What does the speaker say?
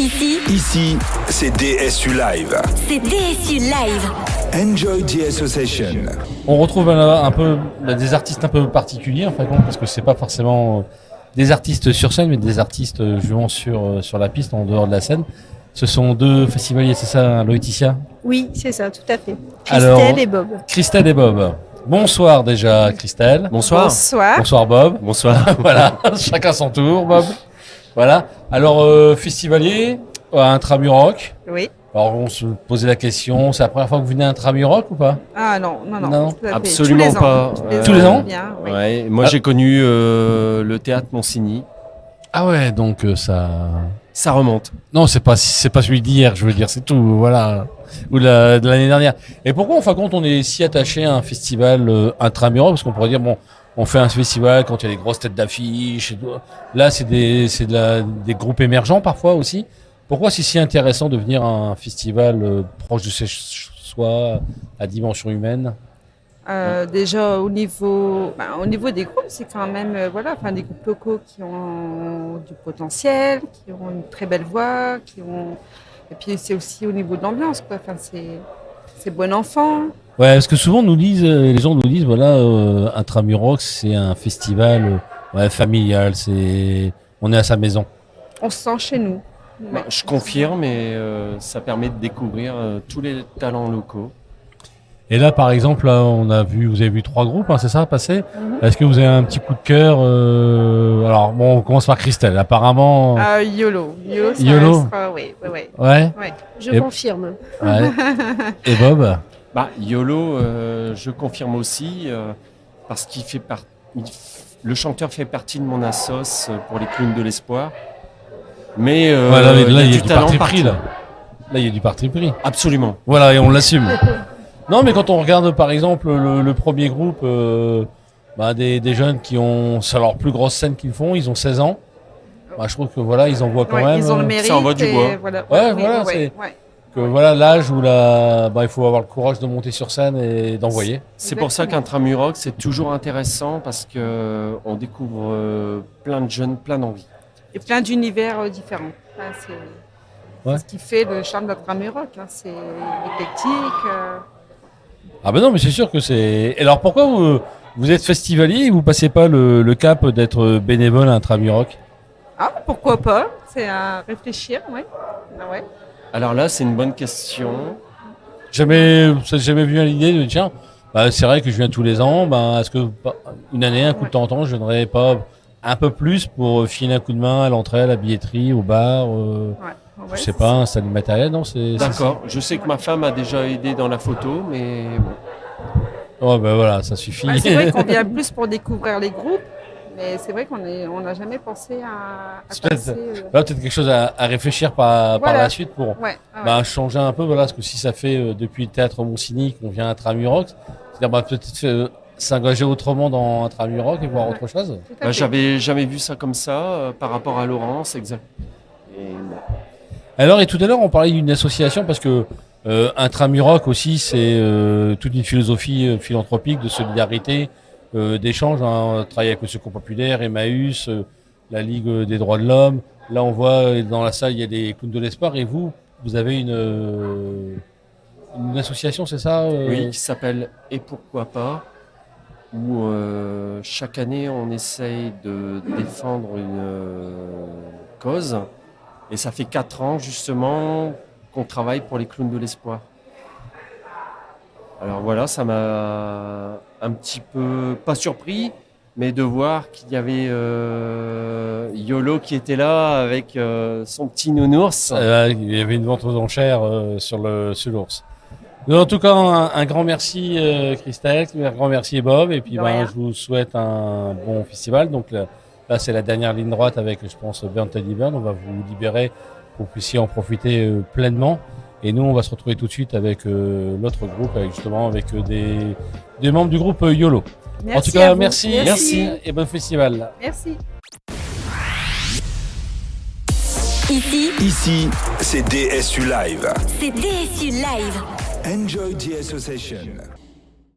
Ici, c'est DSU Live. C'est DSU Live. Enjoy the association. On retrouve un peu des artistes un peu particuliers en fait, parce que c'est pas forcément des artistes sur scène, mais des artistes jouant sur la piste en dehors de la scène. Ce sont deux festivaliers, c'est ça, Laetitia ? Oui, c'est ça, tout à fait. Alors, Christelle et Bob. Christelle et Bob. Bonsoir déjà, Christelle. Bonsoir. Bonsoir. Bonsoir Bob. Bonsoir. Voilà, chacun son tour, Bob. Voilà. Alors, festivalier, Intramuroc. Oui. Alors, on se posait la question, c'est la première fois que vous venez à Intramuroc ou pas ? Ah non. Non. Tout à fait. Absolument Tous les ans. pas. Tous les ans Bien, oui. Ouais, moi j'ai connu le théâtre Monsigny. Ah ouais, donc ça... Ça remonte. Non, c'est pas celui d'hier, je veux dire, c'est tout, voilà. Ou de l'année dernière. Et pourquoi, en fin de compte, on est si attaché à un festival Intramuroc ? Parce qu'on pourrait dire, bon, on fait un festival quand il y a des grosses têtes d'affiche et tout. Là, c'est des groupes émergents parfois aussi. Pourquoi c'est si intéressant de venir à un festival proche de chez soi, à dimension humaine ? Déjà au niveau des groupes, c'est quand même des groupes locaux qui ont du potentiel, qui ont une très belle voix, et puis c'est aussi au niveau de l'ambiance quoi. Enfin c'est bon enfant. Ouais, parce que souvent les gens nous disent Intramuroc c'est un festival familial, on est à sa maison. On se sent chez nous. Bah, je confirme et ça permet de découvrir tous les talents locaux. Et là, par exemple, là, vous avez vu 3 groupes, c'est ça, passer. Mm-hmm. Est-ce que vous avez un petit coup de cœur Alors, bon, on commence par Christelle. Apparemment. YOLO. YOLO. Oui. Ouais. Je confirme. Ouais. Et Bob ? Bah, YOLO, je confirme aussi parce qu'il le chanteur fait partie de mon assos pour les clowns de l'espoir. Mais là, il y a du parti pris. Là, il y a du parti pris. Absolument. Voilà, et on l'assume. Non, mais quand on regarde par exemple le premier groupe, des jeunes qui ont, c'est leur plus grosse scène qu'ils font, ils ont 16 ans. Je trouve que ils envoient quand même. Ils ont le mérite. Ça envoie du bois. L'âge où il faut avoir le courage de monter sur scène et d'envoyer. C'est pour ça qu'Intramuroc c'est toujours intéressant parce que on découvre plein de jeunes, plein d'envies. Et plein d'univers différents. C'est ce qui fait le charme d'Intramuroc. C'est éclectique. Ah ben non, mais c'est sûr que c'est... Alors pourquoi vous êtes festivalier et vous passez pas le cap d'être bénévole à Intramuroc ? Ah, pourquoi pas ? C'est à réfléchir, oui. Ah ouais. Alors là, c'est une bonne question. Vous n'avez jamais vu l'idée de tiens, c'est vrai que je viens tous les ans, est-ce que une année, un coup de temps, je viendrais pas un peu plus pour filer un coup de main à l'entrée, à la billetterie, au bar je sais pas, installer du matériel, non ? D'accord. Je sais que ma femme a déjà aidé dans la photo, mais bon. Oh voilà, ça suffit. C'est vrai qu'on vient plus pour découvrir les groupes, mais c'est vrai qu'on n'a jamais pensé à passer... peut-être quelque chose à réfléchir par la suite pour changer un peu, parce que si ça fait depuis le théâtre Monsigny qu'on vient à Intramuroc, c'est-à-dire peut-être s'engager autrement dans Intramuroc et voir autre chose. J'avais jamais vu ça comme ça par rapport à Laurence, exact. Alors, et tout à l'heure, on parlait d'une association parce que Intramuroc aussi, c'est toute une philosophie philanthropique de solidarité, d'échange. On travaille avec le Secours Populaire, Emmaüs, la Ligue des droits de l'homme. Là, on voit dans la salle, il y a des clowns de l'espoir. Et vous avez une association, c'est ça Oui, qui s'appelle Et pourquoi pas, où chaque année, on essaye de défendre une cause. Et ça fait 4 ans, justement, qu'on travaille pour les clowns de l'espoir. Alors voilà, ça m'a un petit peu, pas surpris, mais de voir qu'il y avait YOLO qui était là avec son petit nounours. Il y avait une vente aux enchères sur l'ours. Donc, en tout cas, un grand merci Christelle, un grand merci Bob. Et puis je vous souhaite un bon festival. Donc là, c'est la dernière ligne droite avec, je pense, Burn Teddy Burn. On va vous libérer pour que vous puissiez en profiter pleinement. Et nous, on va se retrouver tout de suite avec l'autre groupe, avec des membres du groupe YOLO. Merci en tout cas, merci et bon festival. Merci. Ici, c'est DSU Live. C'est DSU Live. Enjoy the association.